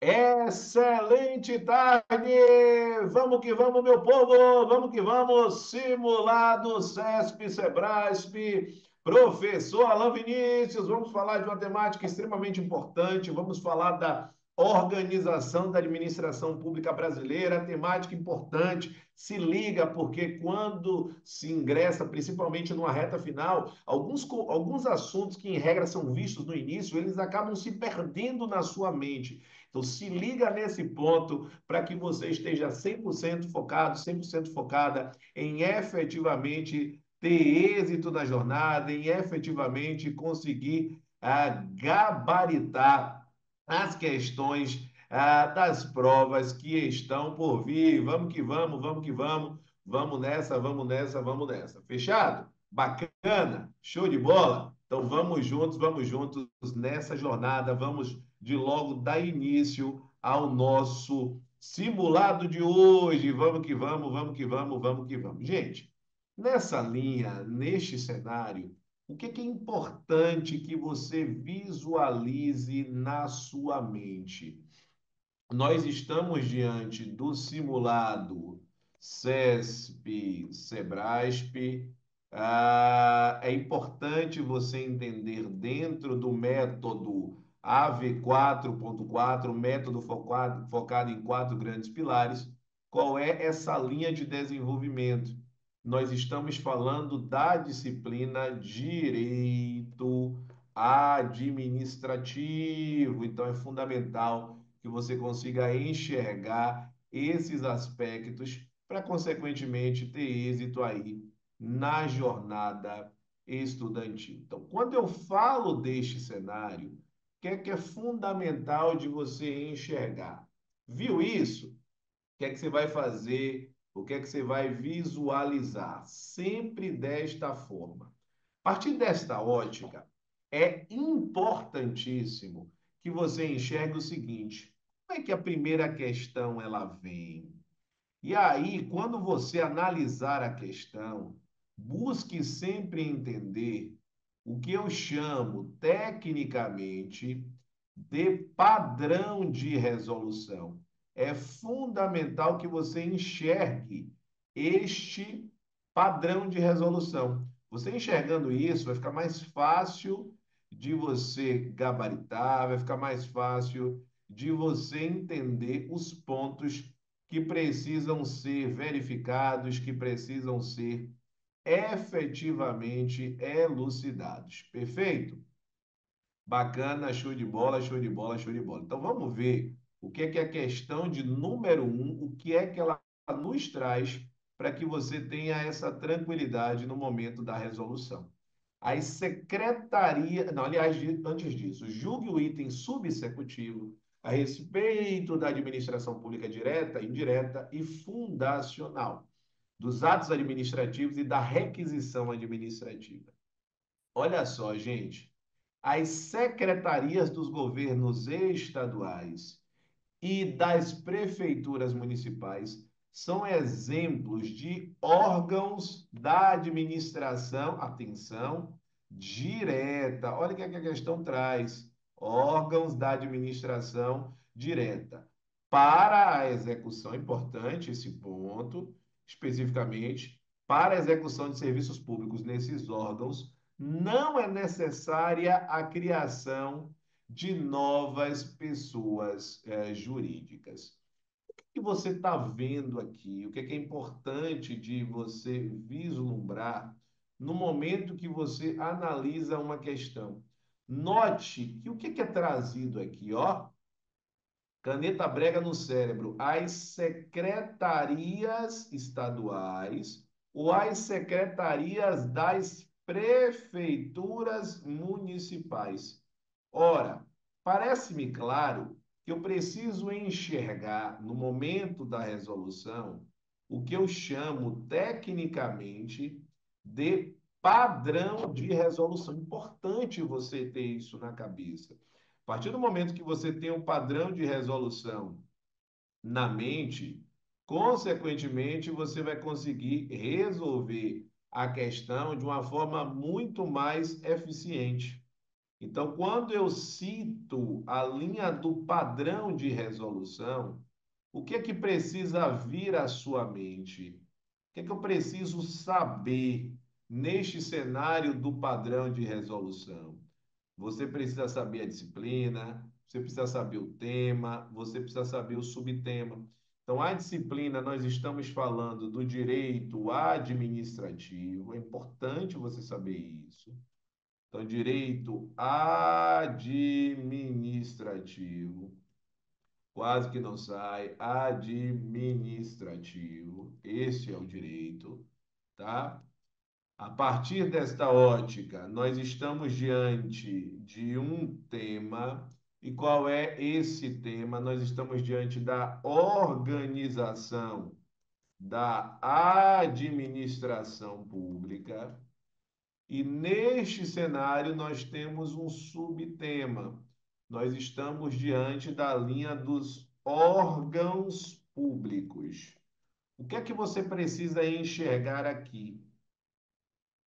Excelente tarde! Vamos que vamos, meu povo! Vamos que vamos! Simulado CESP, Sebrasp, professor Alain Vinícius. Vamos falar de uma temática extremamente importante. Vamos falar da organização da administração pública brasileira. Temática importante. Se liga, porque quando se ingressa, principalmente numa reta final, alguns assuntos que, em regra, são vistos no início, eles acabam se perdendo na sua mente. Então, se liga nesse ponto para que você esteja 100% focado, 100% focada em efetivamente ter êxito na jornada, em efetivamente conseguir gabaritar as questões das provas que estão por vir. Vamos que vamos, vamos que vamos, vamos nessa, vamos nessa, vamos nessa. Fechado? Bacana? Show de bola? Então vamos juntos nessa jornada, vamos de logo dar início ao nosso simulado de hoje. Vamos que vamos, vamos que vamos, vamos que vamos. Gente, nessa linha, neste cenário, o que é importante que você visualize na sua mente? Nós estamos diante do simulado CESP, Sebrasp. É importante você entender dentro do método AV4.4, método focado em quatro grandes pilares, qual é essa linha de desenvolvimento. Nós estamos falando da disciplina Direito Administrativo, então é fundamental que você consiga enxergar esses aspectos para, consequentemente, ter êxito aí na jornada estudantil. Então, quando eu falo deste cenário, o que é fundamental de você enxergar? Viu isso? O que é que você vai fazer? O que é que você vai visualizar? Sempre desta forma. A partir desta ótica, é importantíssimo que você enxergue o seguinte: como é que a primeira questão ela vem? E aí, quando você analisar a questão, busque sempre entender o que eu chamo tecnicamente de padrão de resolução. É fundamental que você enxergue este padrão de resolução. Você enxergando isso, vai ficar mais fácil de você gabaritar, vai ficar mais fácil de você entender os pontos que precisam ser verificados, que precisam ser efetivamente elucidados. Perfeito? Bacana, show de bola, show de bola, show de bola. Então vamos ver o que é a questão de número um, o que é que ela nos traz para que você tenha essa tranquilidade no momento da resolução. As secretarias, não, aliás, antes disso, julgue o item subsecutivo a respeito da administração pública direta, indireta e fundacional, dos atos administrativos e da requisição administrativa. Olha só, gente, as secretarias dos governos estaduais e das prefeituras municipais são exemplos de órgãos da administração, atenção, direta. Olha o que a questão traz: órgãos da administração direta. Para a execução, é importante esse ponto, especificamente, para a execução de serviços públicos nesses órgãos, não é necessária a criação de novas pessoas jurídicas. O que você está vendo aqui? O que é importante de você vislumbrar no momento que você analisa uma questão? Note que o que é trazido aqui, ó? Caneta brega no cérebro. As secretarias estaduais ou as secretarias das prefeituras municipais. Ora, parece-me claro que eu preciso enxergar, no momento da resolução, o que eu chamo tecnicamente de padrão de resolução. Importante você ter isso na cabeça. A partir do momento que você tem um padrão de resolução na mente, consequentemente, você vai conseguir resolver a questão de uma forma muito mais eficiente. Então, quando eu cito a linha do padrão de resolução, o que é que precisa vir à sua mente? O que é que eu preciso saber neste cenário do padrão de resolução? Você precisa saber a disciplina, você precisa saber o tema, você precisa saber o subtema. Então, a disciplina, nós estamos falando do direito administrativo, é importante você saber isso. Então, direito administrativo, quase que não sai, administrativo, esse é o direito, tá? A partir desta ótica, nós estamos diante de um tema, e qual é esse tema? Nós estamos diante da organização da administração pública, e neste cenário nós temos um subtema. Nós estamos diante da linha dos órgãos públicos. O que é que você precisa enxergar aqui?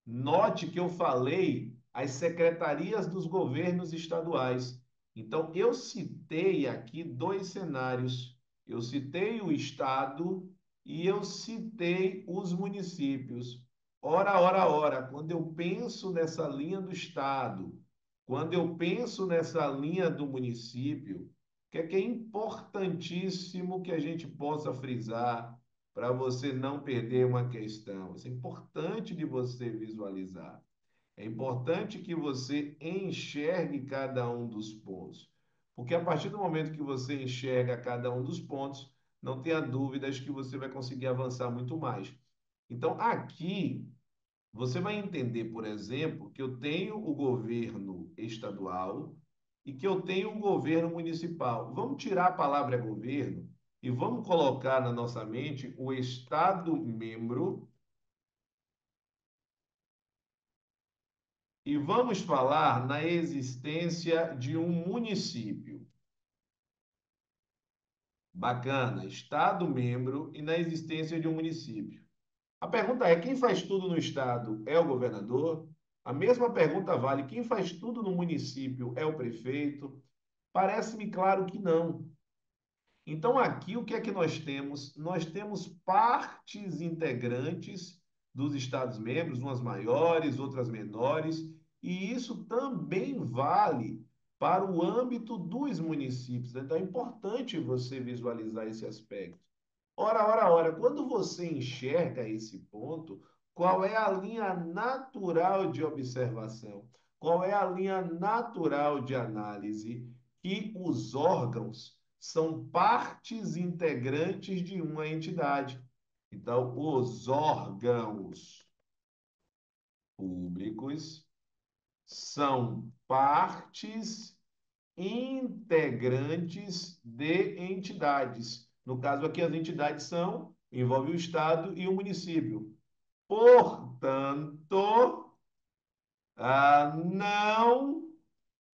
Note que eu falei as secretarias dos governos estaduais. Então, eu citei aqui dois cenários. Eu citei o estado e eu citei os municípios. Ora, ora, ora, quando eu penso nessa linha do estado, quando eu penso nessa linha do município, o que é importantíssimo que a gente possa frisar para você não perder uma questão. Isso é importante de você visualizar. É importante que você enxergue cada um dos pontos. Porque a partir do momento que você enxerga cada um dos pontos, não tenha dúvidas que você vai conseguir avançar muito mais. Então, aqui, você vai entender, por exemplo, que eu tenho o governo estadual e que eu tenho o governo municipal. Vamos tirar a palavra governo e vamos colocar na nossa mente o estado membro e vamos falar na existência de um município. Bacana, estado membro e na existência de um município. A pergunta é: quem faz tudo no estado é o governador? A mesma pergunta vale: quem faz tudo no município é o prefeito? Parece-me claro que não. Então, aqui o que é que nós temos? Nós temos partes integrantes dos Estados-membros, umas maiores, outras menores, e isso também vale para o âmbito dos municípios. Então, é importante você visualizar esse aspecto. Ora, ora, ora, quando você enxerga esse ponto, qual é a linha natural de observação? Qual é a linha natural de análise que os órgãos são partes integrantes de uma entidade? Então, os órgãos públicos são partes integrantes de entidades. No caso aqui, as entidades envolve o Estado e o município. Portanto, não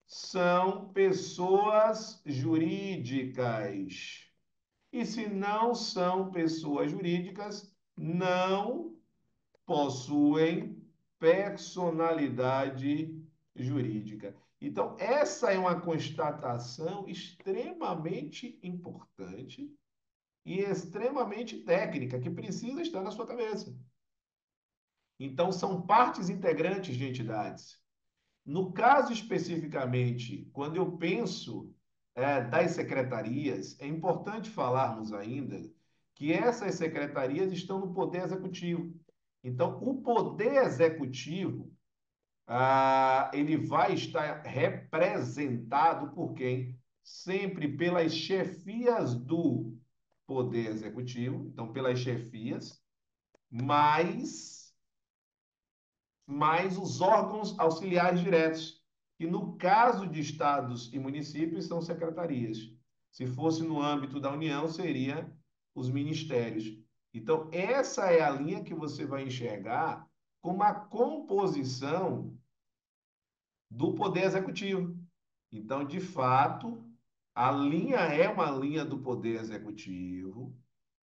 são pessoas jurídicas. E se não são pessoas jurídicas, não possuem personalidade jurídica. Então, essa é uma constatação extremamente importante e extremamente técnica, que precisa estar na sua cabeça. Então, são partes integrantes de entidades. No caso especificamente, quando eu penso das secretarias, é importante falarmos ainda que essas secretarias estão no Poder Executivo. Então, o Poder Executivo, ele vai estar representado por quem? Sempre pelas chefias do Poder Executivo, então pelas chefias, mais, mais os órgãos auxiliares diretos, que no caso de estados e municípios são secretarias. Se fosse no âmbito da União, seria os ministérios. Então, essa é a linha que você vai enxergar como a composição do Poder Executivo. Então, de fato, a linha é uma linha do Poder Executivo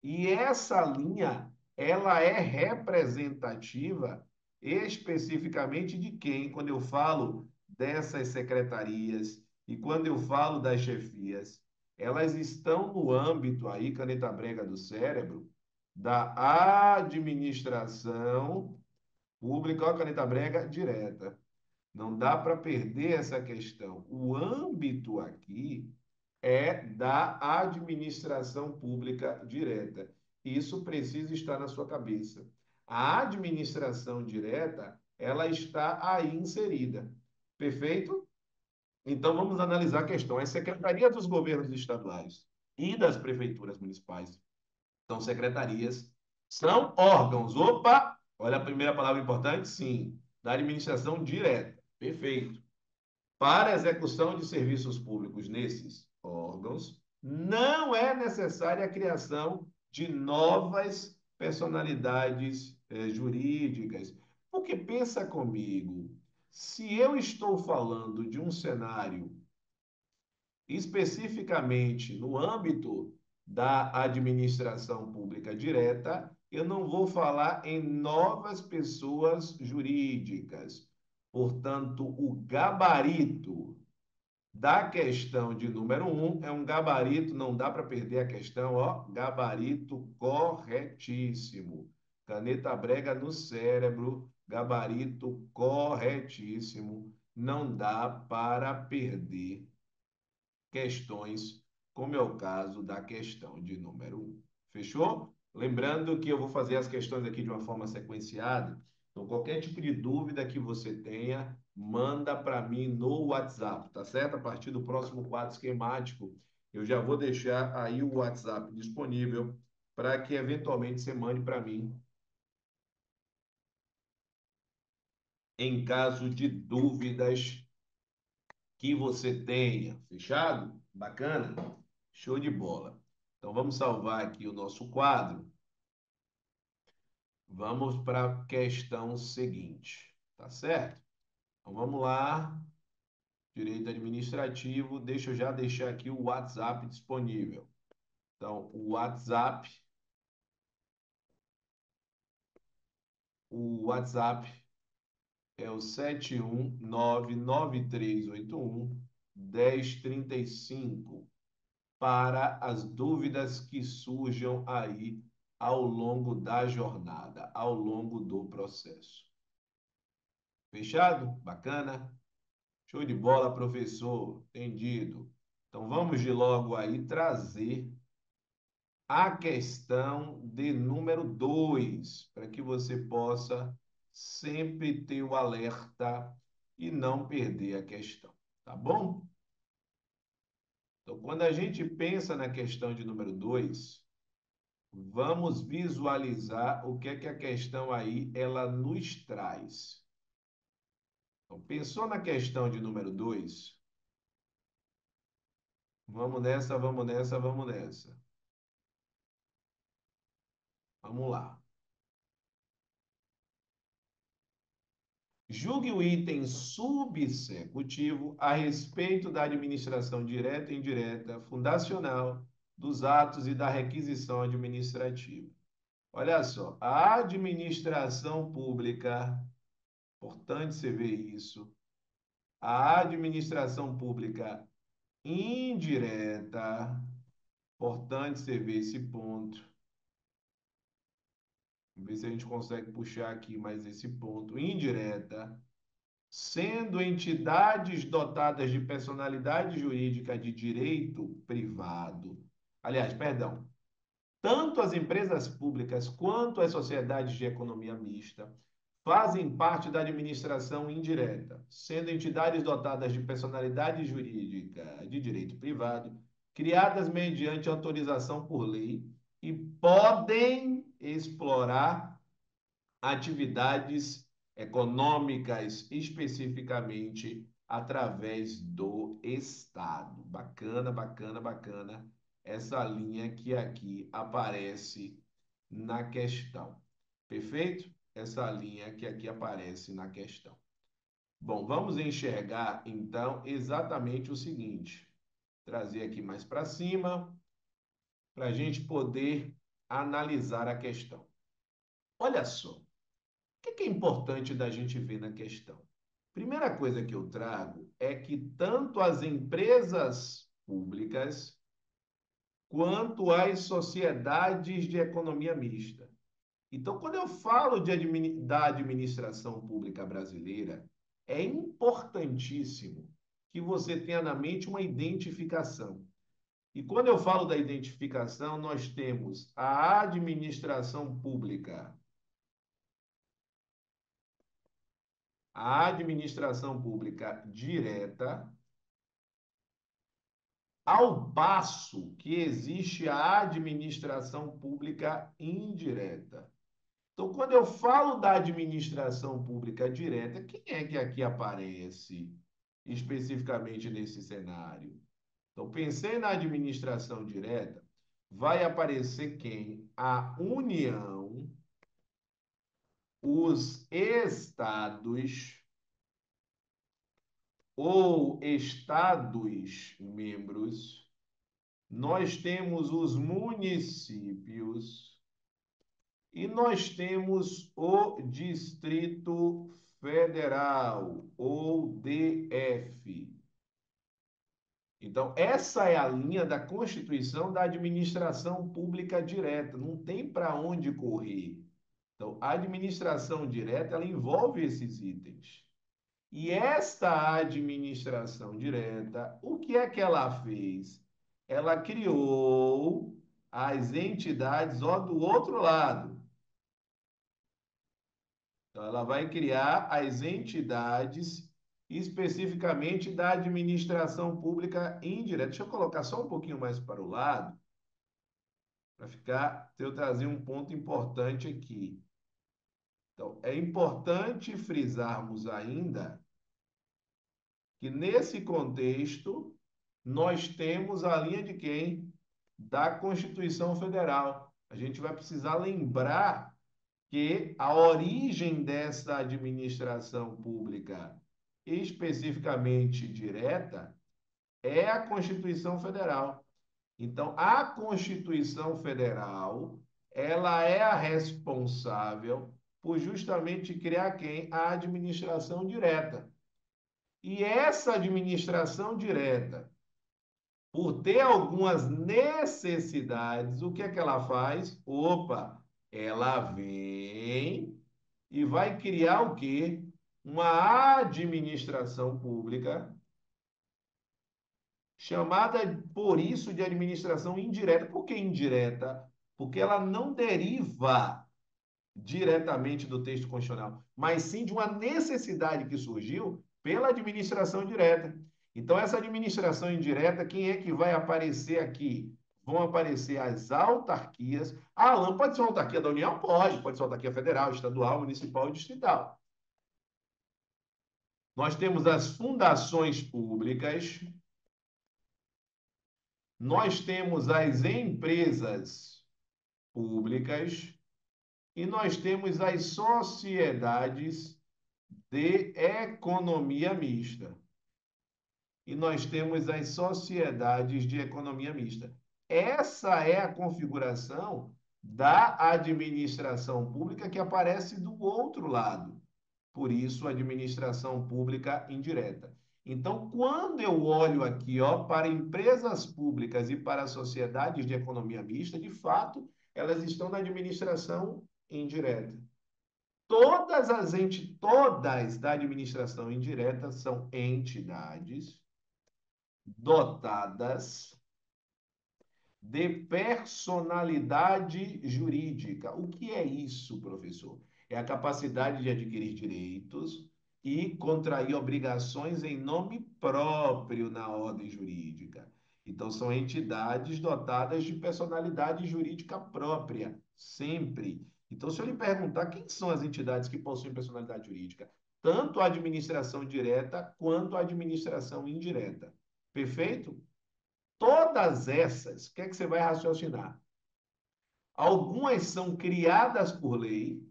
e essa linha ela é representativa especificamente de quem? Quando eu falo dessas secretarias, e quando eu falo das chefias, elas estão no âmbito aí, caneta brega do cérebro, da administração pública, ó, caneta brega direta. Não dá para perder essa questão. O âmbito aqui é da administração pública direta. Isso precisa estar na sua cabeça. A administração direta, ela está aí inserida. Perfeito? Então vamos analisar a questão. As secretarias dos governos estaduais e das prefeituras municipais são secretarias, são órgãos. Opa! Olha a primeira palavra importante, sim, da administração direta. Perfeito. Para a execução de serviços públicos nesses órgãos, não é necessária a criação de novas personalidades jurídicas. Porque pensa comigo, se eu estou falando de um cenário especificamente no âmbito da administração pública direta, eu não vou falar em novas pessoas jurídicas. Portanto, o gabarito da questão de número um é um gabarito, não dá para perder a questão, ó, gabarito corretíssimo. Caneta brega no cérebro, gabarito corretíssimo. Não dá para perder questões, como é o caso da questão de número um. Fechou? Lembrando que eu vou fazer as questões aqui de uma forma sequenciada. Então, qualquer tipo de dúvida que você tenha, manda para mim no WhatsApp, tá certo? A partir do próximo quadro esquemático, eu já vou deixar aí o WhatsApp disponível para que eventualmente você mande para mim em caso de dúvidas que você tenha. Fechado? Bacana? Show de bola. Então vamos salvar aqui o nosso quadro. Vamos para a questão seguinte, tá certo? Então vamos lá. Direito administrativo, deixa eu já deixar aqui o WhatsApp disponível. Então, o WhatsApp é o 71993811035 para as dúvidas que surjam aí ao longo da jornada, ao longo do processo. Fechado? Bacana? Show de bola, professor. Entendido. Então vamos de logo aí trazer a questão de número 2, para que você possa sempre ter o alerta e não perder a questão, tá bom? Então, quando a gente pensa na questão de número 2, vamos visualizar o que a questão aí ela nos traz. Então, pensou na questão de número 2? Vamos nessa, vamos nessa, vamos nessa. Vamos lá. Julgue o item subsecutivo a respeito da administração direta e indireta, fundacional, dos atos e da requisição administrativa. Olha só, a administração pública, importante você ver isso, a administração pública indireta, importante você ver esse ponto. Vamos ver se a gente consegue puxar aqui mais esse ponto. Indireta, sendo entidades dotadas de personalidade jurídica de direito privado. Aliás, perdão, tanto as empresas públicas quanto as sociedades de economia mista fazem parte da administração indireta, sendo entidades dotadas de personalidade jurídica de direito privado, criadas mediante autorização por lei e podem explorar atividades econômicas especificamente através do Estado. Bacana, bacana, bacana essa linha que aqui aparece na questão. Perfeito? Essa linha que aqui aparece na questão. Bom, vamos enxergar então exatamente o seguinte. Trazer aqui mais para cima para a gente poder analisar a questão. Olha só. O que é importante da gente ver na questão? Primeira coisa que eu trago é que tanto as empresas públicas quanto as sociedades de economia mista. Então, quando eu falo da administração pública brasileira, é importantíssimo que você tenha na mente uma identificação. E quando eu falo da identificação, nós temos a administração pública direta, ao passo que existe a administração pública indireta. Então, quando eu falo da administração pública direta, quem é que aqui aparece especificamente nesse cenário? Então, pensei na administração direta, vai aparecer quem? A União, os estados ou estados membros, nós temos os municípios e nós temos o Distrito Federal, ou DF. Então, essa é a linha da Constituição da administração pública direta, não tem para onde correr. Então, a administração direta, ela envolve esses itens. E esta administração direta, o que é que ela fez? Ela criou as entidades, ó, do outro lado. Então, ela vai criar as entidades especificamente da administração pública indireta. Deixa eu colocar só um pouquinho mais para o lado, para ficar, eu trazer um ponto importante aqui. Então, é importante frisarmos ainda que nesse contexto nós temos a linha de quem? Da Constituição Federal. A gente vai precisar lembrar que a origem dessa administração pública, especificamente direta, é a Constituição Federal. Então, a Constituição Federal, ela é a responsável por justamente criar quem? A administração direta. E essa administração direta, por ter algumas necessidades, o que é que ela faz? Opa, ela vem e vai criar o quê? Uma administração pública chamada por isso de administração indireta. Por que indireta? Porque ela não deriva diretamente do texto constitucional, mas sim de uma necessidade que surgiu pela administração direta. Então, essa administração indireta, quem é que vai aparecer aqui? Vão aparecer as autarquias. A ALAM pode ser uma autarquia da União? Pode ser uma autarquia federal, estadual, municipal e distrital. Nós temos as fundações públicas, nós temos as empresas públicas e nós temos as sociedades de economia mista. E nós temos as sociedades de economia mista. Essa é a configuração da administração pública que aparece do outro lado. Por isso, administração pública indireta. Então, quando eu olho aqui, ó, para empresas públicas e para sociedades de economia mista, de fato, elas estão na administração indireta. Todas da administração indireta são entidades dotadas de personalidade jurídica. O que é isso, professor? É a capacidade de adquirir direitos e contrair obrigações em nome próprio na ordem jurídica. Então, são entidades dotadas de personalidade jurídica própria, sempre. Então, se eu lhe perguntar quem são as entidades que possuem personalidade jurídica, tanto a administração direta quanto a administração indireta. Perfeito? Todas essas, o que é que você vai raciocinar? Algumas são criadas por lei,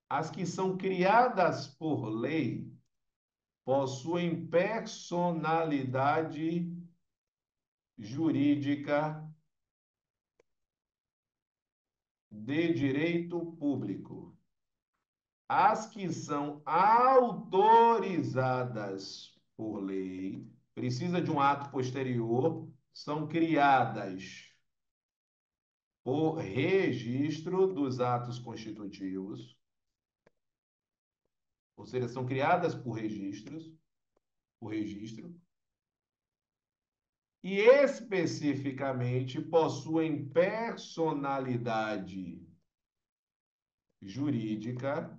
as que são criadas por lei possuem personalidade jurídica de direito público. As que são autorizadas por lei, precisa de um ato posterior, são criadas por registro dos atos constitutivos, ou seja, são criadas por registro, e especificamente possuem personalidade jurídica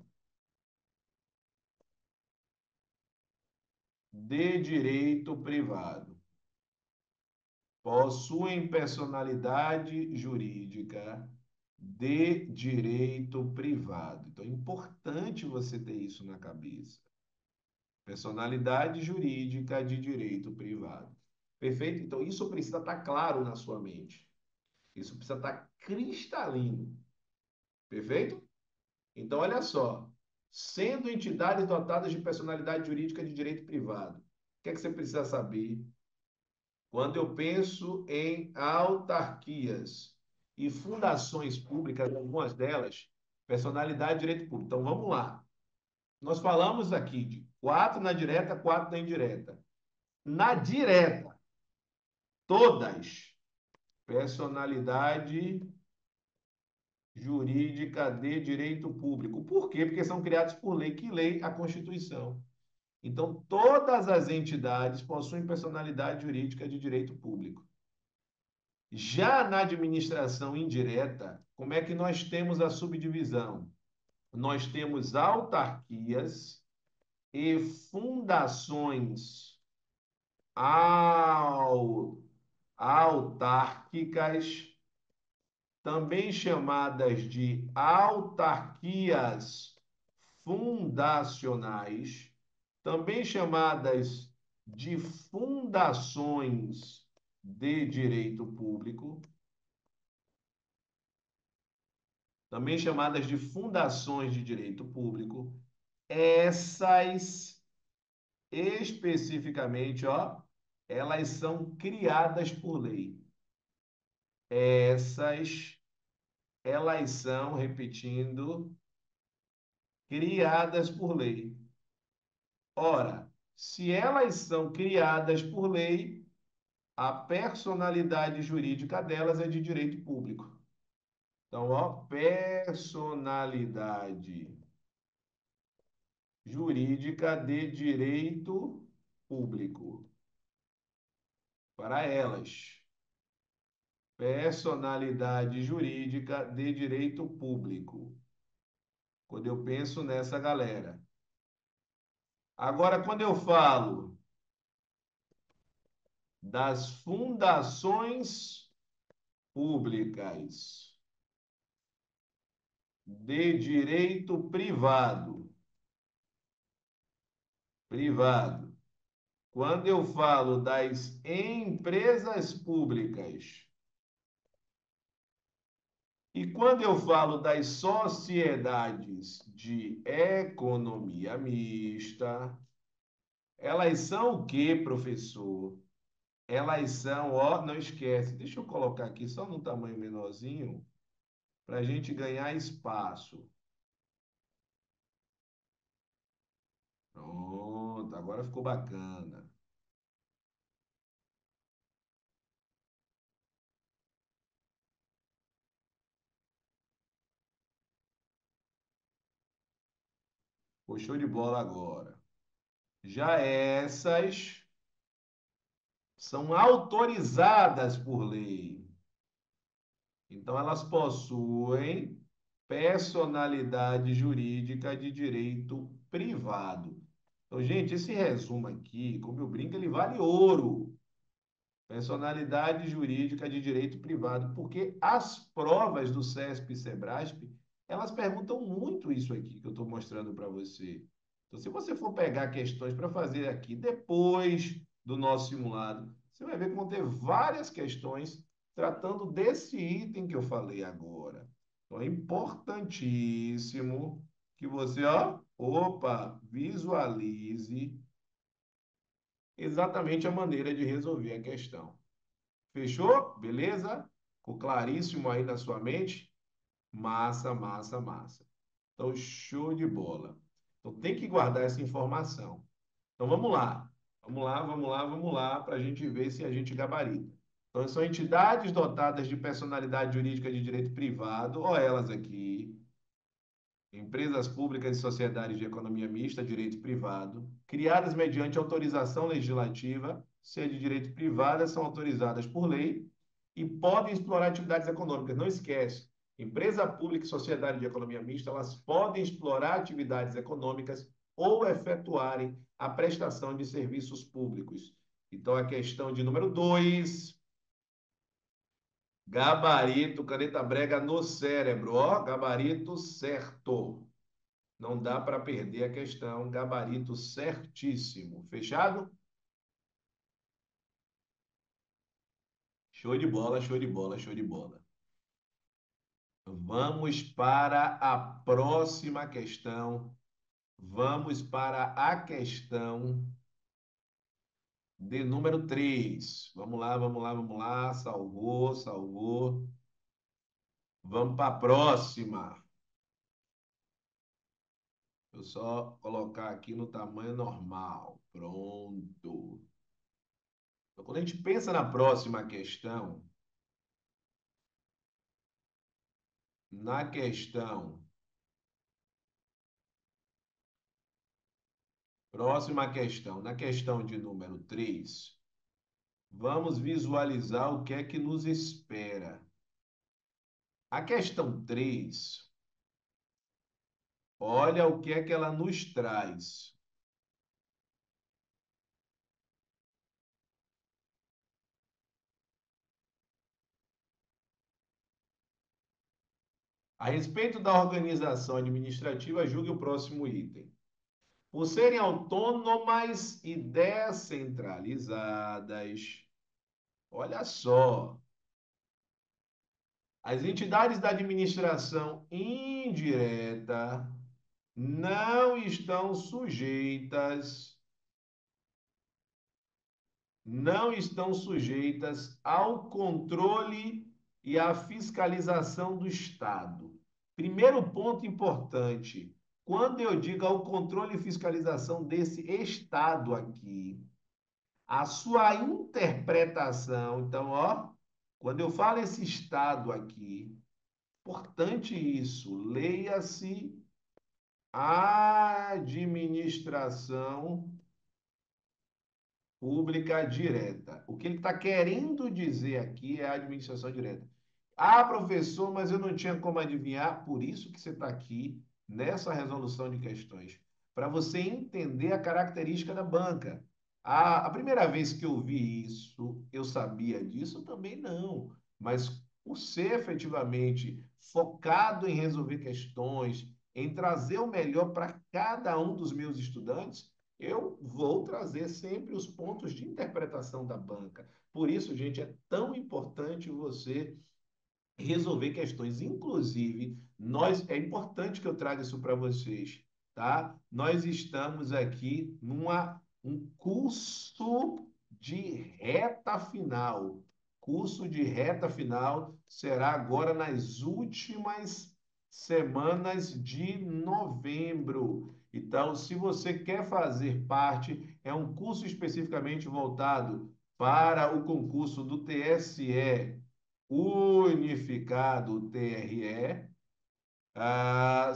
de direito privado. Possuem personalidade jurídica de direito privado. Então é importante você ter isso na cabeça. Personalidade jurídica de direito privado. Perfeito? Então isso precisa estar claro na sua mente. Isso precisa estar cristalino. Perfeito? Então olha só. Sendo entidades dotadas de personalidade jurídica de direito privado, o que é que você precisa saber quando eu penso em autarquias e fundações públicas, algumas delas, personalidade de direito público? Então vamos lá. Nós falamos aqui de quatro na direta, quatro na indireta. Na direta, todas, personalidade jurídica de direito público. Por quê? Porque são criados por lei. Que lei? A Constituição. Então, todas as entidades possuem personalidade jurídica de direito público. Já na administração indireta, como é que nós temos a subdivisão? Nós temos autarquias e fundações autárquicas, também chamadas de autarquias fundacionais, também chamadas de fundações de direito público, também chamadas de fundações de direito público. Essas, especificamente, ó, elas são criadas por lei. Essas, elas são, repetindo, criadas por lei. Ora, se elas são criadas por lei, a personalidade jurídica delas é de direito público. Então, ó, personalidade jurídica de direito público. Para elas, personalidade jurídica de direito público. Quando eu penso nessa galera. Agora, quando eu falo das fundações públicas de direito privado. Quando eu falo das empresas públicas e quando eu falo das sociedades de economia mista, elas são o quê, professor? Elas são, ó, não esquece, deixa eu colocar aqui só num tamanho menorzinho para a gente ganhar espaço. Pronto, agora ficou bacana. Ficou show de bola agora. Já essas são autorizadas por lei. Então, elas possuem personalidade jurídica de direito privado. Então, gente, esse resumo aqui, como eu brinco, ele vale ouro. Personalidade jurídica de direito privado, porque as provas do CESP e SEBRASP, elas perguntam muito isso aqui que eu estou mostrando para você. Então, se você for pegar questões para fazer aqui depois do nosso simulado, você vai ver que vão ter várias questões tratando desse item que eu falei agora. Então, é importantíssimo que você, ó, opa, visualize exatamente a maneira de resolver a questão. Fechou? Beleza? Ficou claríssimo aí na sua mente? Massa, massa, massa. Então, show de bola. Então, tem que guardar essa informação. Então, vamos lá. Vamos lá, vamos lá, vamos lá, para a gente ver se a gente gabarita. Então, são entidades dotadas de personalidade jurídica de direito privado, ou elas aqui, empresas públicas e sociedades de economia mista, direito privado, criadas mediante autorização legislativa, se é de direito privado, são autorizadas por lei e podem explorar atividades econômicas. Não esquece, empresa pública e sociedade de economia mista, elas podem explorar atividades econômicas ou efetuarem a prestação de serviços públicos. Então, a questão de número 2, gabarito, caneta brega no cérebro, ó, gabarito certo. Não dá para perder a questão. Gabarito certíssimo. Fechado? Show de bola, show de bola, show de bola. Vamos para a próxima questão. Vamos para a questão de número 3. Vamos lá, vamos lá, vamos lá. Salvou, salvou. Vamos para a próxima. Eu só colocar aqui no tamanho normal. Pronto. Então, quando a gente pensa na próxima questão, na questão Próxima questão. Na questão de número 3, vamos visualizar o que é que nos espera. A questão 3, olha o que é que ela nos traz. A respeito da organização administrativa, julgue o próximo item. Por serem autônomas e descentralizadas, olha só, as entidades da administração indireta não estão sujeitas ao controle e à fiscalização do Estado. Primeiro ponto importante, quando eu digo ao controle e fiscalização desse Estado aqui, a sua interpretação, então, ó, quando eu falo esse Estado aqui, importante isso, leia-se administração pública direta. O que ele está querendo dizer aqui é a administração direta. Ah, professor, mas eu não tinha como adivinhar, por isso que você está aqui nessa resolução de questões, para você entender a característica da banca. A primeira vez que eu vi isso, eu sabia disso? Também não. Mas por ser efetivamente focado em resolver questões, em trazer o melhor para cada um dos meus estudantes, eu vou trazer sempre os pontos de interpretação da banca. Por isso, gente, é tão importante você resolver questões. Inclusive, é importante que eu traga isso para vocês, tá? Nós estamos aqui um curso de reta final. Curso de reta final será agora nas últimas semanas de novembro. Então, se você quer fazer parte, é um curso especificamente voltado para o concurso do TSE unificado, TRE,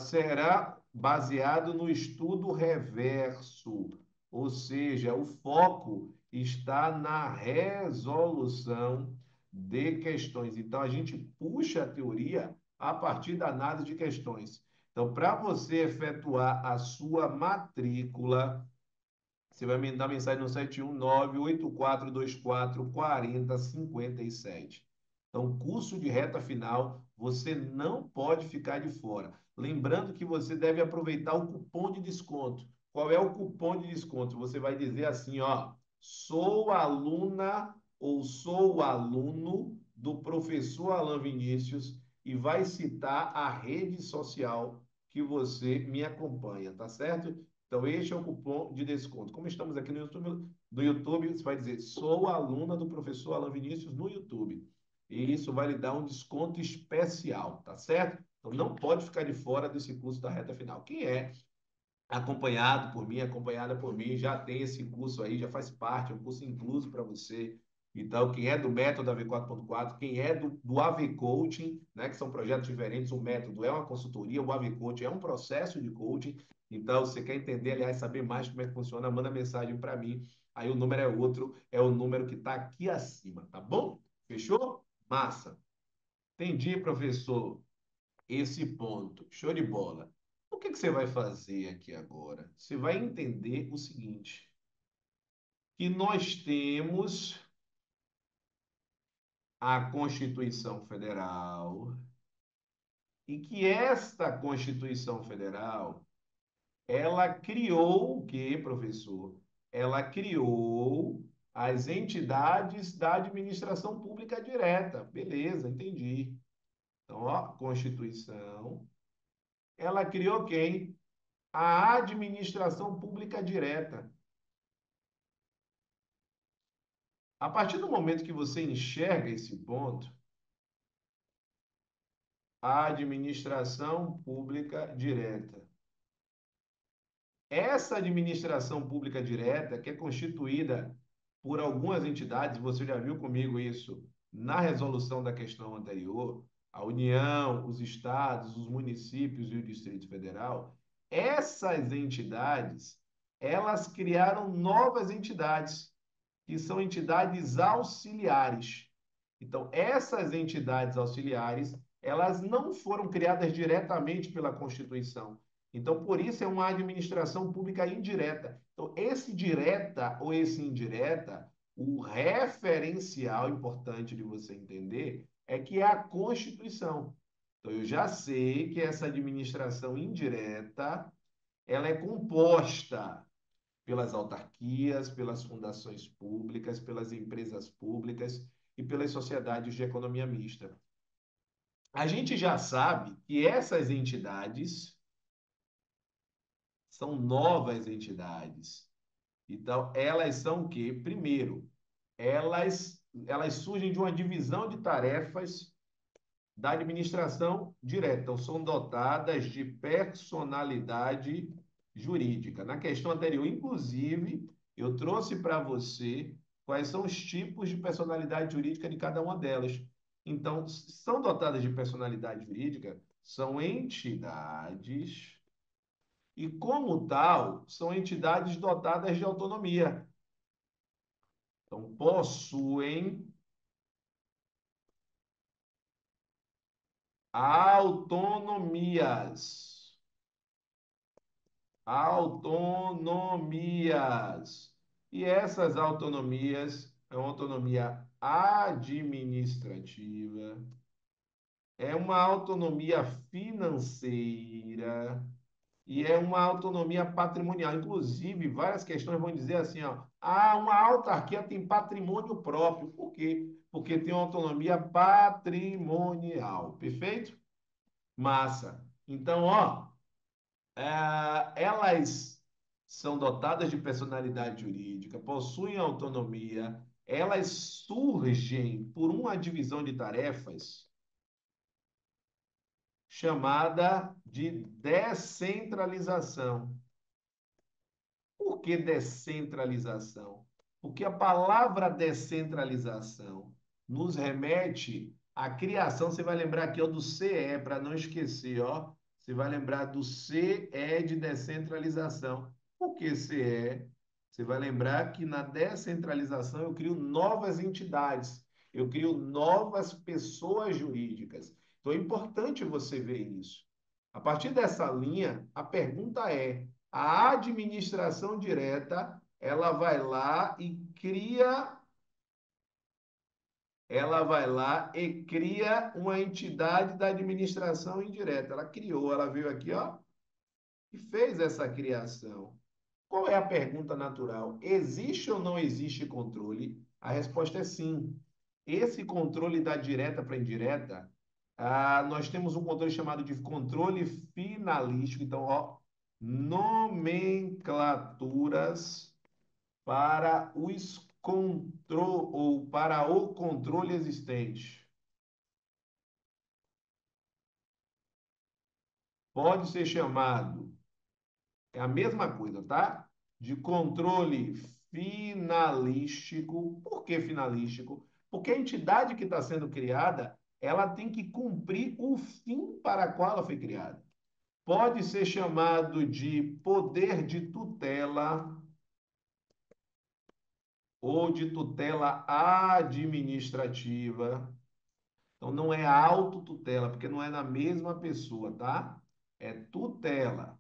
será baseado no estudo reverso, ou seja, o foco está na resolução de questões. Então, a gente puxa a teoria a partir da análise de questões. Então, para você efetuar a sua matrícula, você vai me dar mensagem no 71984244057. Então, curso de reta final, você não pode ficar de fora. Lembrando que você deve aproveitar o cupom de desconto. Qual é o cupom de desconto? Você vai dizer assim, ó, sou aluna ou sou aluno do professor Alan Vinícius e vai citar a rede social que você me acompanha, tá certo? Então, este é o cupom de desconto. Como estamos aqui no YouTube, você vai dizer, sou aluna do professor Alan Vinícius no YouTube. E isso vai lhe dar um desconto especial, tá certo? Então, não pode ficar de fora desse curso da reta final. Quem é acompanhado por mim, acompanhada por mim, já tem esse curso aí, já faz parte, é um curso incluso para você. Então, quem é do método AV4.4, quem é do AV Coaching, né, que são projetos diferentes, o método é uma consultoria, o AV Coaching é um processo de coaching. Então, você quer entender, aliás, saber mais como é que funciona, manda mensagem para mim. Aí o número é outro, é o número que está aqui acima, tá bom? Fechou? Massa. Entendi, professor, esse ponto. Show de bola. O que que você vai fazer aqui agora? Você vai entender o seguinte, que nós temos a Constituição Federal e que esta Constituição Federal, ela criou o quê, professor? Ela criou as entidades da administração pública direta. Beleza, entendi. Então, ó, Constituição, ela criou quem? A administração pública direta. A partir do momento que você enxerga esse ponto, a administração pública direta. Essa administração pública direta, que é constituída por algumas entidades, você já viu comigo isso na resolução da questão anterior, a União, os estados, os municípios e o Distrito Federal, essas entidades, elas criaram novas entidades, que são entidades auxiliares. Então, essas entidades auxiliares, elas não foram criadas diretamente pela Constituição. Então, por isso é uma administração pública indireta. Então, esse direta ou esse indireta, o referencial importante de você entender é que é a Constituição. Então, eu já sei que essa administração indireta, ela é composta pelas autarquias, pelas fundações públicas, pelas empresas públicas e pelas sociedades de economia mista. A gente já sabe que essas entidades são novas entidades. Então, elas são o quê? Primeiro, elas surgem de uma divisão de tarefas da administração direta. Então, são dotadas de personalidade jurídica. Na questão anterior, inclusive, eu trouxe para você quais são os tipos de personalidade jurídica de cada uma delas. Então, são dotadas de personalidade jurídica, são entidades e, como tal, são entidades dotadas de autonomia. Então, possuem autonomias. Autonomias. E essas autonomias é uma autonomia administrativa, é uma autonomia financeira e é uma autonomia patrimonial. Inclusive, várias questões vão dizer assim, ó, uma autarquia tem patrimônio próprio. Por quê? Porque tem uma autonomia patrimonial. Perfeito? Massa. Então, ó, elas são dotadas de personalidade jurídica, possuem autonomia, elas surgem por uma divisão de tarefas chamada de descentralização. Por que descentralização? Porque a palavra descentralização nos remete à criação, você vai lembrar aqui ó, do CE, para não esquecer, ó. Você vai lembrar do CE de descentralização. Por que CE? Você vai lembrar que na descentralização eu crio novas entidades, eu crio novas pessoas jurídicas. Então é importante você ver isso. A partir dessa linha, a pergunta é: a administração direta, ela vai lá e cria uma entidade da administração indireta. Ela criou, ela veio aqui, ó, e fez essa criação. Qual é a pergunta natural? Existe ou não existe controle? A resposta é sim. Esse controle da direta para indireta, nós temos um controle chamado de controle finalístico. Então, ó, nomenclaturas para ou para o controle existente. pode ser chamado, é a mesma coisa, tá? De controle finalístico. Por que finalístico? Porque a entidade que está sendo criada, ela tem que cumprir o fim para qual ela foi criada. Pode ser chamado de poder de tutela ou de tutela administrativa. Então, não é autotutela, porque não é na mesma pessoa, tá? É tutela.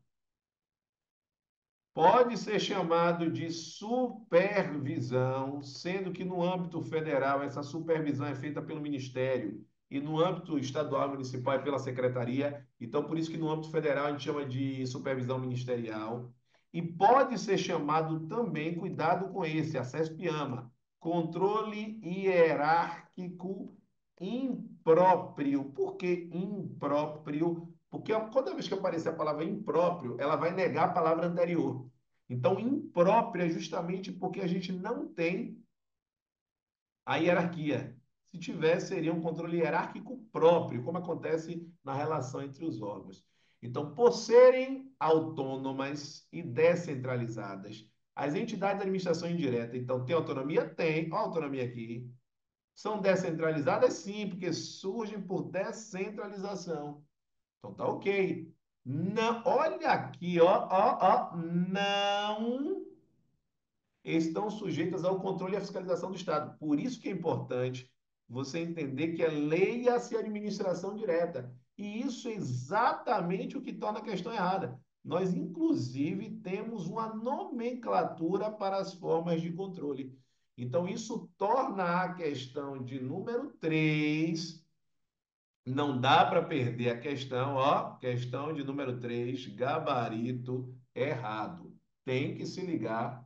Pode ser chamado de supervisão, sendo que no âmbito federal essa supervisão é feita pelo Ministério e no âmbito estadual e municipal é pela secretaria. Então, por isso que no âmbito federal a gente chama de supervisão ministerial. E pode ser chamado também, cuidado com esse, a CESP ama, controle hierárquico impróprio. Por que impróprio? Porque toda vez que aparecer a palavra impróprio, ela vai negar a palavra anterior. Então, impróprio é justamente porque a gente não tem a hierarquia. Se tivesse, seria um controle hierárquico próprio, como acontece na relação entre os órgãos. Então, por serem autônomas e descentralizadas, as entidades de administração indireta, então, tem autonomia? Tem. Olha a autonomia aqui. São descentralizadas? Sim, porque surgem por descentralização. Então tá ok. Não, olha aqui, ó, não estão sujeitas ao controle e à fiscalização do Estado. Por isso que é importante você entender que é leia-se administração direta. E isso é exatamente o que torna a questão errada. Nós, inclusive, temos uma nomenclatura para as formas de controle. Então, isso torna a questão de número 3. Não dá para perder a questão, ó, questão de número 3, gabarito errado. Tem que se ligar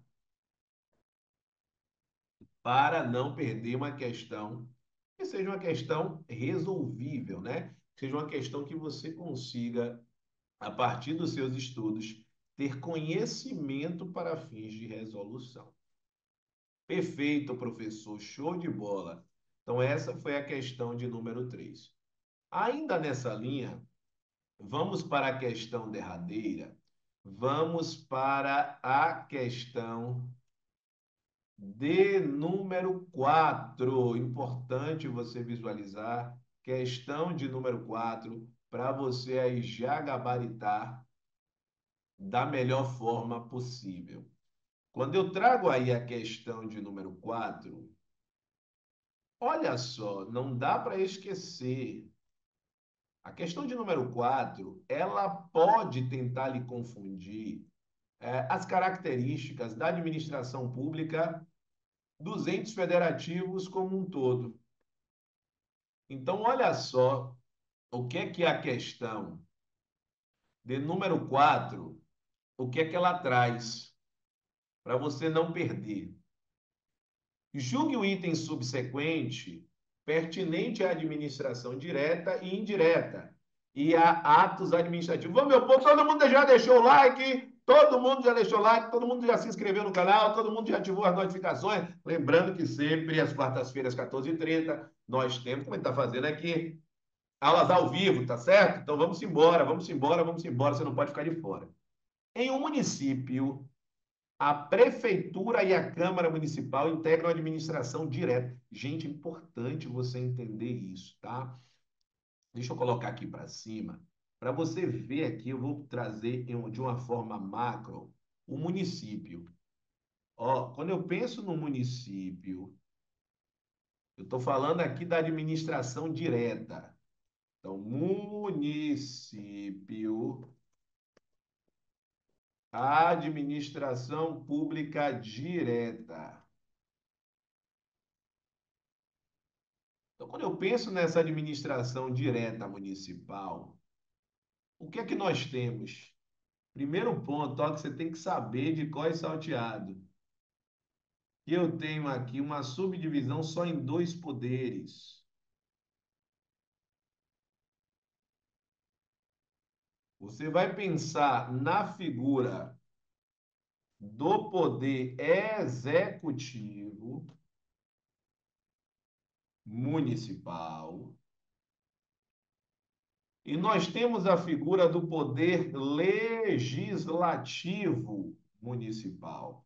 para não perder uma questão que seja uma questão resolvível, né? Que seja uma questão que você consiga, a partir dos seus estudos, ter conhecimento para fins de resolução. Perfeito, professor, show de bola. Então, essa foi a questão de número 3. Ainda nessa linha, vamos para a questão derradeira. Vamos para a questão de número 4. Importante você visualizar. Questão de número 4 para você aí já gabaritar da melhor forma possível. Quando eu trago aí a questão de número 4, olha só, não dá para esquecer. A questão de número 4, ela pode tentar lhe confundir as características da administração pública dos entes federativos como um todo. Então, olha só o que é a questão de número 4, o que é que ela traz, para você não perder. Julgue o item subsequente pertinente à administração direta e indireta e a atos administrativos. Vamos, meu povo, todo mundo já deixou o like, todo mundo já deixou o like, todo mundo já se inscreveu no canal, todo mundo já ativou as notificações. Lembrando que sempre às quartas-feiras, 14h30, nós temos, como a gente está fazendo aqui, aulas ao vivo, tá certo? Então vamos embora, vamos embora, vamos embora, você não pode ficar de fora. Em um município, a prefeitura e a Câmara Municipal integram a administração direta. Gente, é importante você entender isso, tá? Deixa eu colocar aqui para cima. Para você ver aqui, eu vou trazer de uma forma macro o município. Ó, quando eu penso no município, eu estou falando aqui da administração direta. Então, município, administração pública direta. Então, quando eu penso nessa administração direta municipal, o que é que nós temos? Primeiro ponto, ó, que você tem que saber de qual é salteado. E eu tenho aqui uma subdivisão só em dois poderes. Você vai pensar na figura do poder executivo municipal E nós temos a figura do poder legislativo municipal,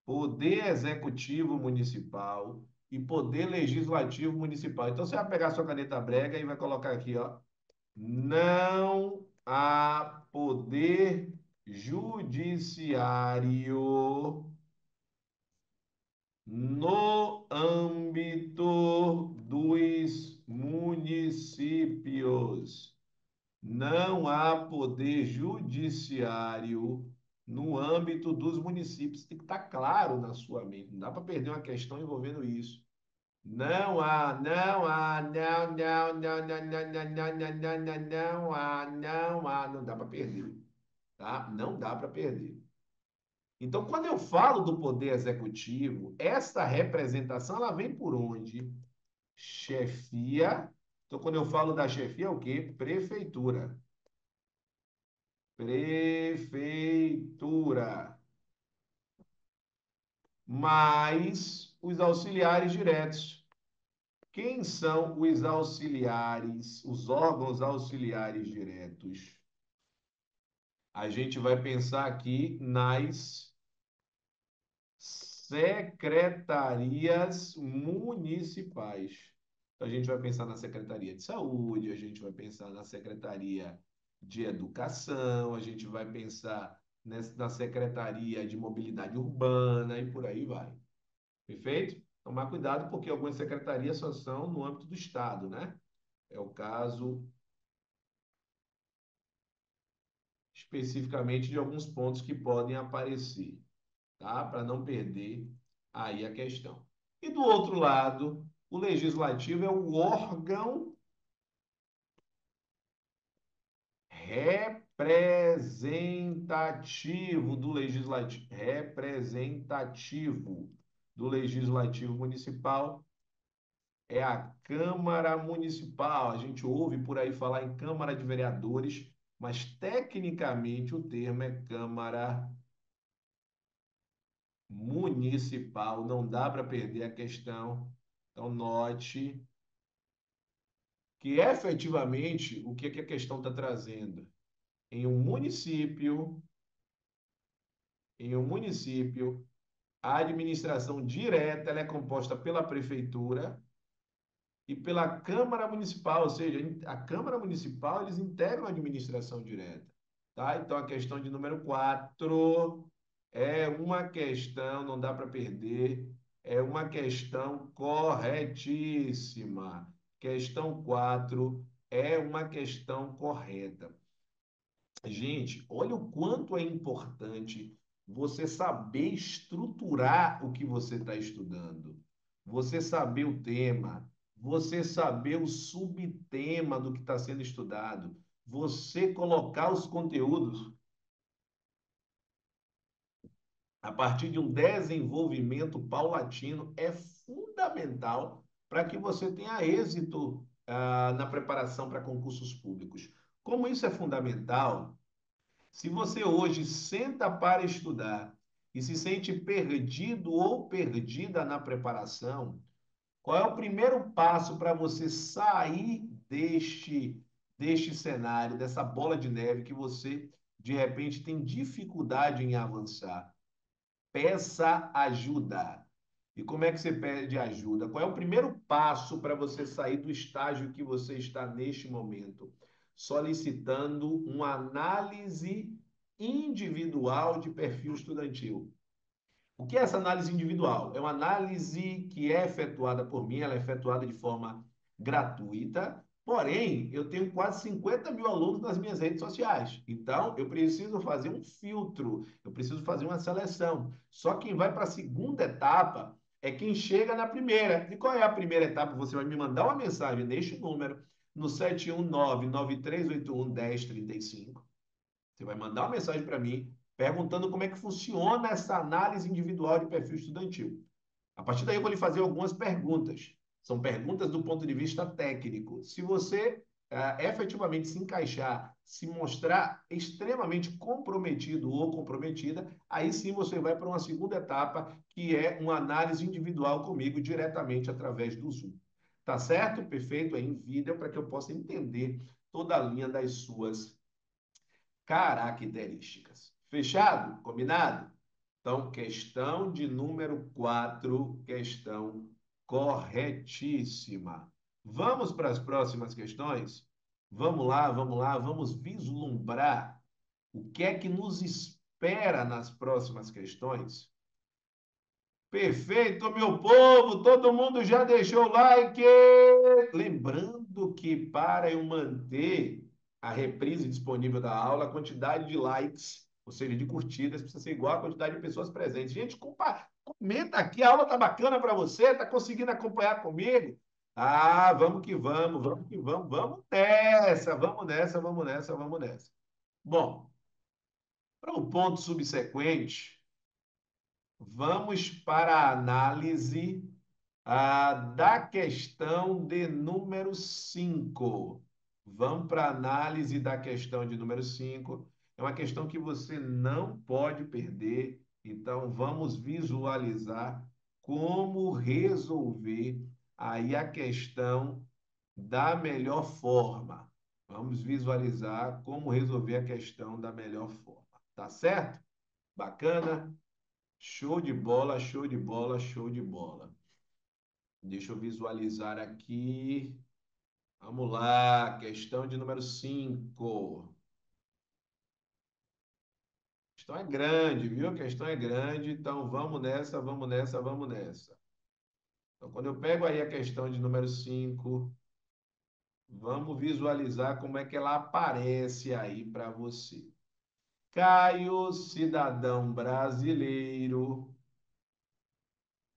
poder executivo municipal e poder legislativo municipal. Então você vai pegar sua caneta brega e vai colocar aqui, ó. Não há poder judiciário no âmbito dos municípios. Não há poder judiciário no âmbito dos municípios. Tem que estar claro na sua mente. Não dá para perder uma questão envolvendo isso. Não dá para perder, tá? Não dá para perder. Então, quando eu falo do poder executivo, essa representação ela vem por onde? Chefia. Então, quando eu falo da chefia, é o quê? Prefeitura. Prefeitura. Mais os auxiliares diretos. Quem são os auxiliares, os órgãos auxiliares diretos? A gente vai pensar aqui nas secretarias municipais. Então, a gente vai pensar na Secretaria de Saúde, a gente vai pensar na Secretaria de Educação, a gente vai pensar na Secretaria de Mobilidade Urbana e por aí vai. Perfeito? Tomar cuidado, porque algumas secretarias só são no âmbito do Estado, né? É o caso especificamente de alguns pontos que podem aparecer, tá? Para não perder aí a questão. E do outro lado, o legislativo é o órgão representativo do legislativo municipal é a Câmara Municipal. A gente ouve por aí falar em Câmara de Vereadores, mas tecnicamente o termo é Câmara Municipal. Não dá para perder a questão. Então, note que efetivamente o que é que a questão está trazendo? Em um município, em um município, a administração direta ela é composta pela prefeitura e pela Câmara Municipal, ou seja, a Câmara Municipal eles integram a administração direta, tá? Então a questão de número 4 é uma questão, não dá para perder, é uma questão corretíssima. Questão 4 é uma questão correta. Gente, olha o quanto é importante você saber estruturar o que você está estudando, você saber o tema, você saber o subtema do que está sendo estudado, você colocar os conteúdos a partir de um desenvolvimento paulatino é fundamental para que você tenha êxito na preparação para concursos públicos. Como isso é fundamental, se você hoje senta para estudar e se sente perdido ou perdida na preparação, qual é o primeiro passo para você sair deste cenário, dessa bola de neve que você, de repente, tem dificuldade em avançar? Peça ajuda. E como é que você pede ajuda? Qual é o primeiro passo para você sair do estágio que você está neste momento? Solicitando uma análise individual de perfil estudantil. O que é essa análise individual? É uma análise que é efetuada por mim, ela é efetuada de forma gratuita, porém, eu tenho quase 50 mil alunos nas minhas redes sociais. Então, eu preciso fazer um filtro, eu preciso fazer uma seleção. Só quem vai para a segunda etapa é quem chega na primeira. E qual é a primeira etapa? Você vai me mandar uma mensagem neste número, no 71993811035. Você vai mandar uma mensagem para mim perguntando como é que funciona essa análise individual de perfil estudantil. A partir daí, eu vou lhe fazer algumas perguntas. São perguntas do ponto de vista técnico. Se você efetivamente se encaixar, se mostrar extremamente comprometido ou comprometida, aí sim você vai para uma segunda etapa, que é uma análise individual comigo diretamente através do Zoom. Tá certo? Perfeito, é em vídeo para que eu possa entender toda a linha das suas características. Fechado? Combinado? Então, questão de número 4, questão corretíssima. Vamos para as próximas questões? Vamos lá, vamos lá, vamos vislumbrar o que é que nos espera nas próximas questões. Perfeito, meu povo, todo mundo já deixou o like. Lembrando que para eu manter a reprise disponível da aula, a quantidade de likes, ou seja, de curtidas, precisa ser igual à quantidade de pessoas presentes. Gente, comenta aqui, a aula tá bacana para você, tá conseguindo acompanhar comigo? Ah, vamos que vamos, vamos que vamos, vamos nessa, vamos nessa, vamos nessa, vamos nessa. Bom, para o ponto subsequente, vamos para a análise da questão de número 5. Vamos para a análise da questão de número 5. É uma questão que você não pode perder. Então, vamos visualizar como resolver aí a questão da melhor forma. Vamos visualizar como resolver a questão da melhor forma. Tá certo? Bacana? Show de bola, show de bola, show de bola. Deixa eu visualizar aqui. Vamos lá, questão de número 5. Questão é grande, viu? A questão é grande, então vamos nessa, vamos nessa, vamos nessa. Então, quando eu pego aí a questão de número 5, vamos visualizar como é que ela aparece aí para você. Caio, cidadão brasileiro.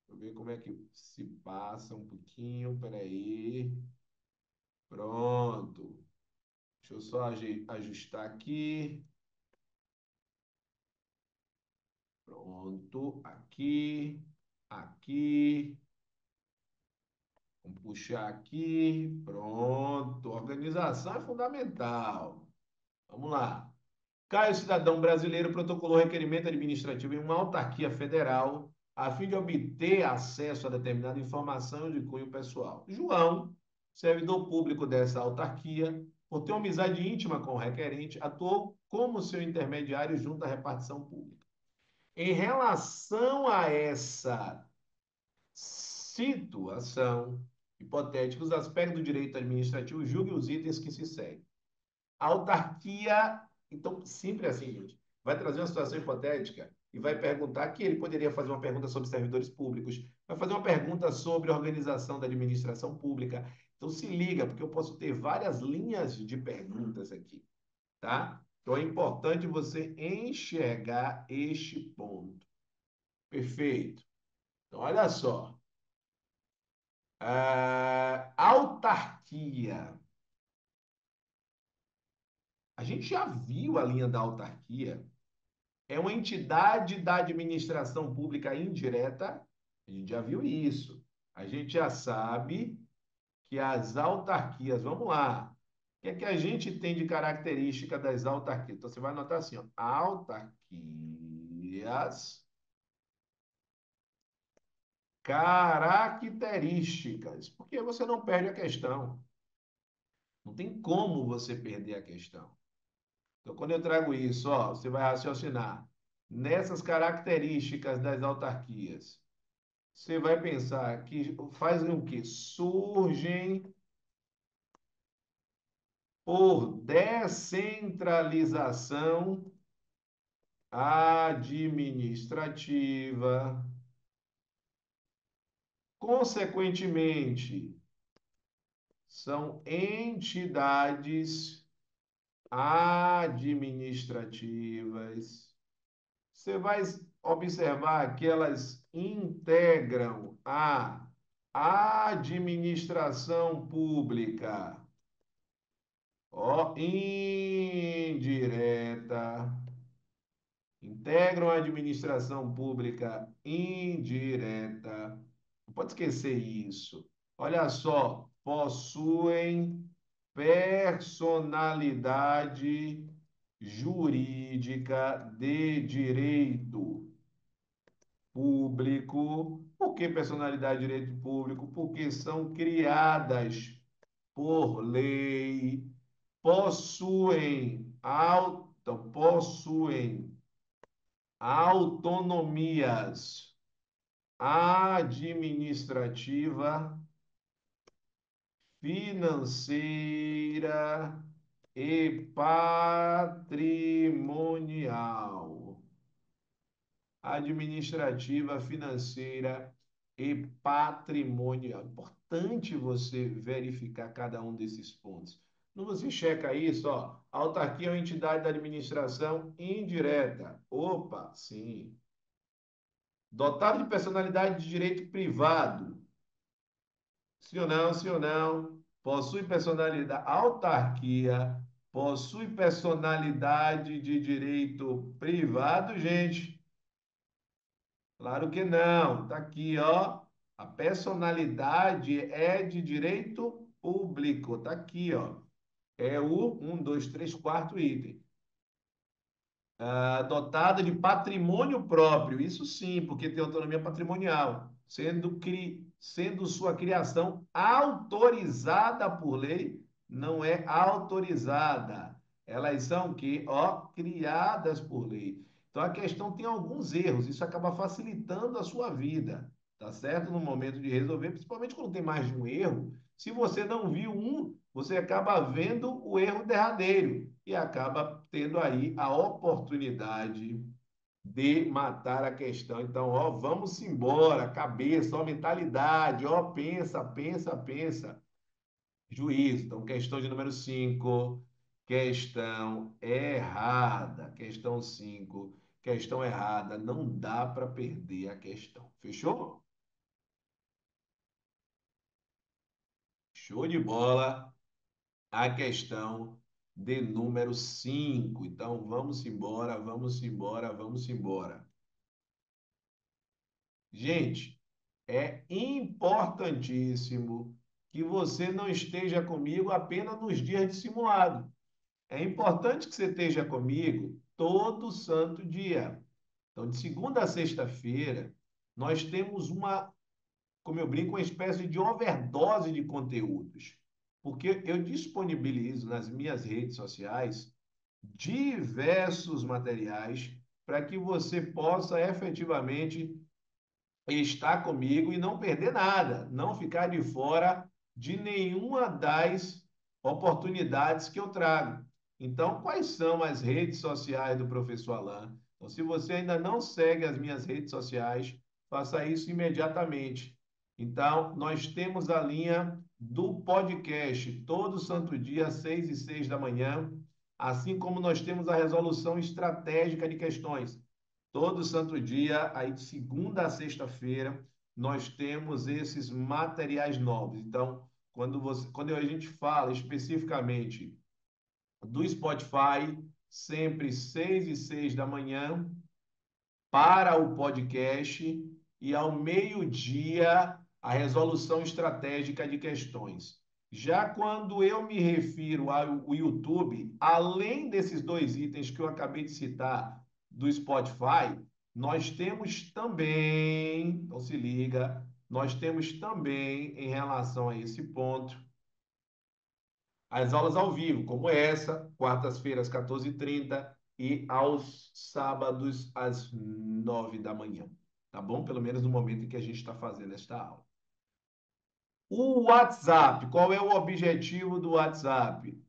Deixa eu ver como é que se passa um pouquinho, peraí. Pronto. Deixa eu só ajustar aqui. Pronto. Aqui. Aqui. Vamos puxar aqui. Pronto. Organização é fundamental. Vamos lá. Caio Cidadão Brasileiro protocolou requerimento administrativo em uma autarquia federal a fim de obter acesso a determinada informação de cunho pessoal. João, servidor público dessa autarquia, por ter uma amizade íntima com o requerente, atuou como seu intermediário junto à repartição pública. Em relação a essa situação hipotética, os aspectos do direito administrativo julgue os itens que se seguem. A autarquia, então, sempre assim, gente, vai trazer uma situação hipotética e vai perguntar que ele poderia fazer uma pergunta sobre servidores públicos, vai fazer uma pergunta sobre organização da administração pública. Então, se liga, porque eu posso ter várias linhas de perguntas aqui, tá? Então, é importante você enxergar este ponto. Perfeito. Então, olha só. Autarquia. A gente já viu a linha da autarquia. É uma entidade da administração pública indireta. A gente já viu isso. A gente já sabe que as autarquias, vamos lá. O que é que a gente tem de característica das autarquias? Então, você vai anotar assim, ó, autarquias, características, porque você não perde a questão. Não tem como você perder a questão. Então, quando eu trago isso, ó, você vai raciocinar nessas características das autarquias. Você vai pensar que fazem o quê? Surgem por descentralização administrativa. Consequentemente, são entidades administrativas. Você vai observar que elas integram a administração pública, ó, indireta, integram a administração pública indireta. Não pode esquecer isso. Olha só, possuem personalidade jurídica de direito público. Por Por que personalidade de direito público? Porque são criadas por lei, possuem autonomias administrativa, financeira e patrimonial. Administrativa, financeira e patrimonial. Importante você verificar cada um desses pontos. Não você checa isso, ó. A autarquia é uma entidade da administração indireta. Opa, sim. Dotado de personalidade de direito privado. Sim ou não, sim ou não? Possui personalidade. Autarquia possui personalidade de direito privado, gente. Claro que não. Tá aqui, ó. A personalidade é de direito público. Tá aqui, ó. É o 4 item. Dotada de patrimônio próprio. Isso sim, porque tem autonomia patrimonial, sendo sua criação autorizada por lei, não é autorizada. Elas são que, ó, criadas por lei. Então a questão tem alguns erros, isso acaba facilitando a sua vida, tá certo? No momento de resolver, principalmente quando tem mais de um erro. Se você não viu um, você acaba vendo o erro derradeiro e acaba tendo aí a oportunidade de matar a questão. Então, ó, vamos embora, cabeça, ó, mentalidade, ó, pensa, pensa, pensa. Juízo. Então, questão de número 5, questão errada. Questão 5, questão errada. Não dá para perder a questão. Fechou? Show de bola. A questão de número 5. Então, vamos embora, vamos embora, vamos embora. Gente, é importantíssimo que você não esteja comigo apenas nos dias de simulado. É importante que você esteja comigo todo santo dia. Então, de segunda a sexta-feira, nós temos como eu brinco, uma espécie de overdose de conteúdos. Porque eu disponibilizo nas minhas redes sociais diversos materiais para que você possa efetivamente estar comigo e não perder nada, não ficar de fora de nenhuma das oportunidades que eu trago. Então, quais são as redes sociais do professor Alain? Então, se você ainda não segue as minhas redes sociais, faça isso imediatamente. Então, nós temos a linha do podcast todo santo dia, às 6h06 da manhã, assim como nós temos a resolução estratégica de questões. Todo santo dia, aí de segunda a sexta-feira, nós temos esses materiais novos. Então, quando a gente fala especificamente do Spotify, sempre 6h06 da manhã, para o podcast e ao meio-dia a resolução estratégica de questões. Já quando eu me refiro ao YouTube, além desses dois itens que eu acabei de citar do Spotify, nós temos também, então se liga, nós temos também em relação a esse ponto as aulas ao vivo, como essa, quartas-feiras, 14h30 e aos sábados, às 9 da manhã. Tá bom? Pelo menos no momento em que a gente está fazendo esta aula. O WhatsApp, qual é o objetivo do WhatsApp?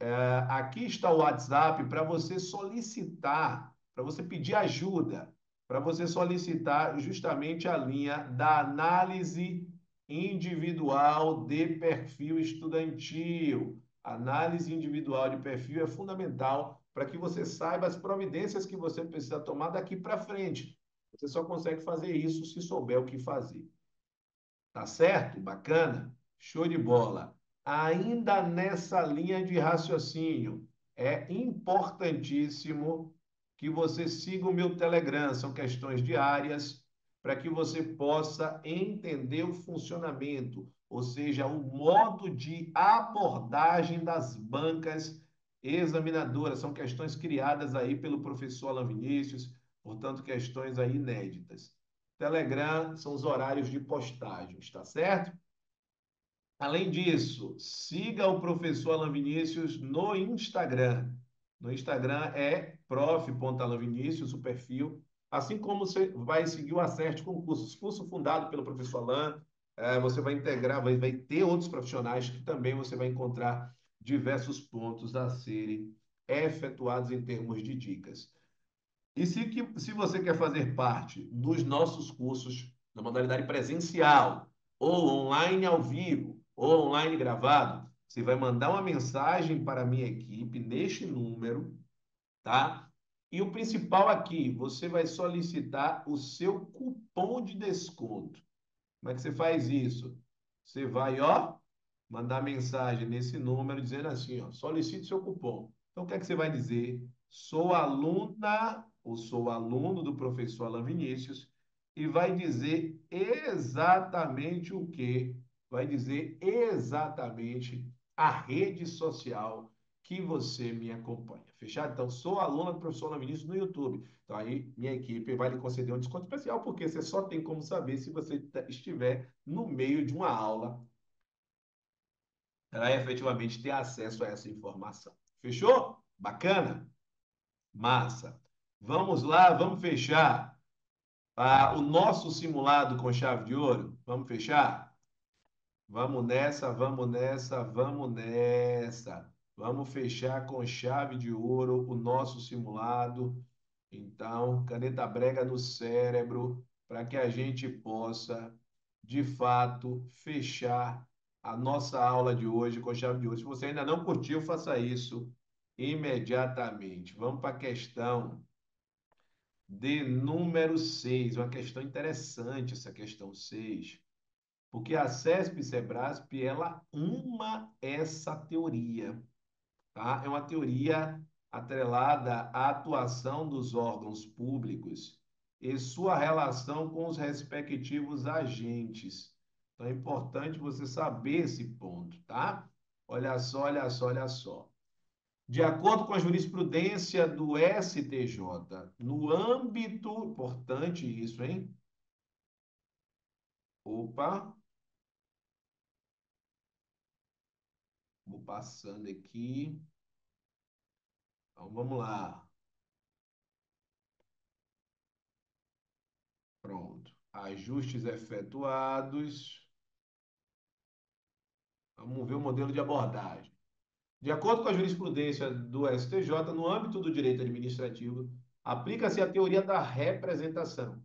Aqui está o WhatsApp para você solicitar, para você pedir ajuda, para você solicitar justamente a linha da análise individual de perfil estudantil. Análise individual de perfil é fundamental para que você saiba as providências que você precisa tomar daqui para frente. Você só consegue fazer isso se souber o que fazer. Tá certo? Bacana? Show de bola. Ainda nessa linha de raciocínio, é importantíssimo que você siga o meu Telegram. São questões diárias para que você possa entender o funcionamento, ou seja, o modo de abordagem das bancas examinadoras. São questões criadas aí pelo professor Alan Vinícius, portanto, questões aí inéditas. Telegram são os horários de postagens, tá certo? Além disso, siga o professor Alan Vinícius no Instagram. No Instagram é prof.alanvinícius, o perfil. Assim como você vai seguir o Acerte Concursos, curso fundado pelo professor Alan. Você vai integrar, vai ter outros profissionais que também você vai encontrar diversos pontos a serem efetuados em termos de dicas. E se você quer fazer parte dos nossos cursos na modalidade presencial, ou online ao vivo, ou online gravado, você vai mandar uma mensagem para a minha equipe neste número, tá? E o principal aqui, você vai solicitar o seu cupom de desconto. Como é que você faz isso? Você vai, ó, mandar mensagem nesse número dizendo assim, ó, solicite seu cupom. Então, o que é que você vai dizer? Sou aluna ou sou aluno do professor Alan Vinícius e vai dizer exatamente o quê? Vai dizer exatamente a rede social que você me acompanha. Fechado? Então, sou aluna do professor Alan Vinícius no YouTube. Então, aí minha equipe vai lhe conceder um desconto especial, porque você só tem como saber se você estiver no meio de uma aula para efetivamente ter acesso a essa informação. Fechou? Bacana? Massa. Vamos lá, vamos fechar o nosso simulado com chave de ouro. Vamos fechar? Vamos nessa, vamos nessa, vamos nessa. Vamos fechar com chave de ouro o nosso simulado. Então, caneta brega no cérebro, para que a gente possa, de fato, fechar a nossa aula de hoje com chave de ouro. Se você ainda não curtiu, faça isso imediatamente. Vamos para a questão de número 6. Uma questão interessante, essa questão 6. Porque a CESP e Sebrasp, ela ama essa teoria, tá? É uma teoria atrelada à atuação dos órgãos públicos e sua relação com os respectivos agentes. Então é importante você saber esse ponto, tá? Olha só, olha só, olha só. De acordo com a jurisprudência do STJ, no âmbito, importante isso, hein? Opa, vou passando aqui. Então vamos lá. Pronto. Ajustes efetuados. Vamos ver o modelo de abordagem. De acordo com a jurisprudência do STJ, no âmbito do direito administrativo, aplica-se a teoria da representação,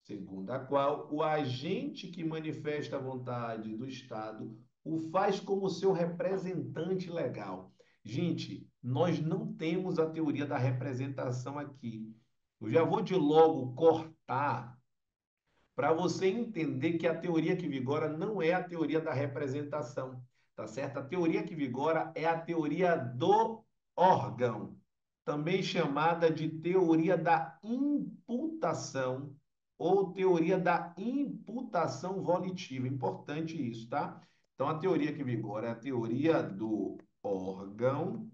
segundo a qual o agente que manifesta a vontade do Estado o faz como seu representante legal. Gente, nós não temos a teoria da representação aqui. Eu já vou de logo cortar para você entender que a teoria que vigora não é a teoria da representação, tá certo? A teoria que vigora é a teoria do órgão, também chamada de teoria da imputação ou teoria da imputação volitiva. Importante isso, tá? Então, a teoria que vigora é a teoria do órgão,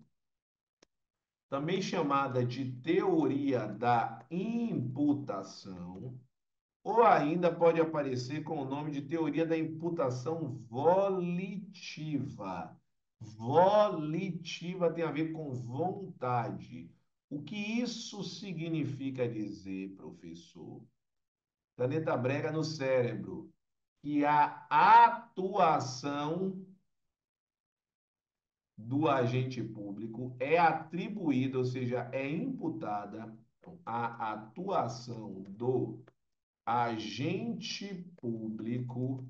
também chamada de teoria da imputação, ou ainda pode aparecer com o nome de teoria da imputação volitiva. Volitiva tem a ver com vontade. O que isso significa dizer, professor? Caneta brega no cérebro. Que a atuação do agente público é atribuída, ou seja, é imputada a atuação do agente público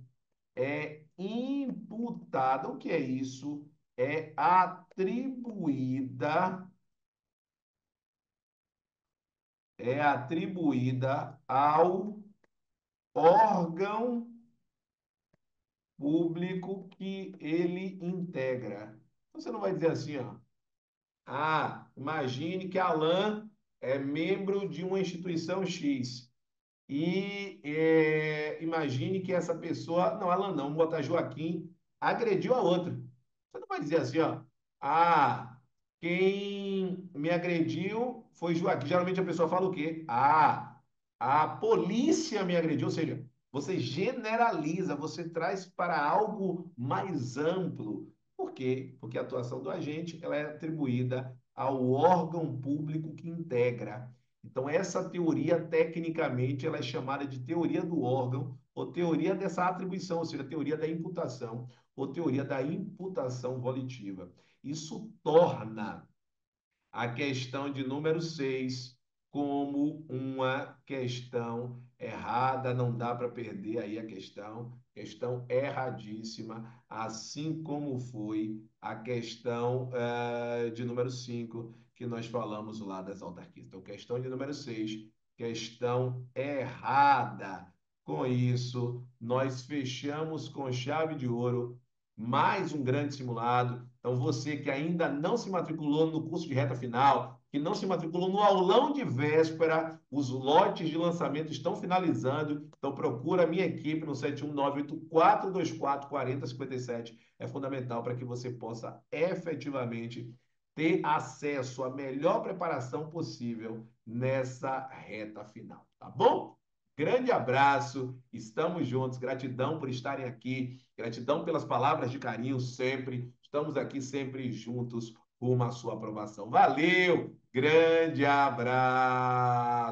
é imputada. O que é isso? É atribuída ao órgão público que ele integra. Você não vai dizer assim, ó. Imagine que Alan é membro de uma instituição X. E imagine que essa pessoa, não, Alan não, vamos botar Joaquim, agrediu a outra. Você não vai dizer assim, ó, quem me agrediu foi Joaquim. Geralmente a pessoa fala o quê? A polícia me agrediu, ou seja, você generaliza, você traz para algo mais amplo. Por quê? Porque a atuação do agente ela é atribuída ao órgão público que integra. Então, essa teoria, tecnicamente, ela é chamada de teoria do órgão ou teoria dessa atribuição, ou seja, teoria da imputação ou teoria da imputação volitiva. Isso torna a questão de número 6 como uma questão errada, não dá para perder aí a questão erradíssima, assim como foi a questão de número 5 que nós falamos lá das autarquias. Então, questão de número 6, questão errada. Com isso, nós fechamos com chave de ouro mais um grande simulado. Então, você que ainda não se matriculou no curso de reta final, que não se matriculou no aulão de véspera, os lotes de lançamento estão finalizando. Então, procura a minha equipe no 71984244057. É fundamental para que você possa efetivamente ter acesso à melhor preparação possível nessa reta final, tá bom? Grande abraço, estamos juntos, gratidão por estarem aqui, gratidão pelas palavras de carinho sempre, estamos aqui sempre juntos rumo à sua aprovação. Valeu, grande abraço!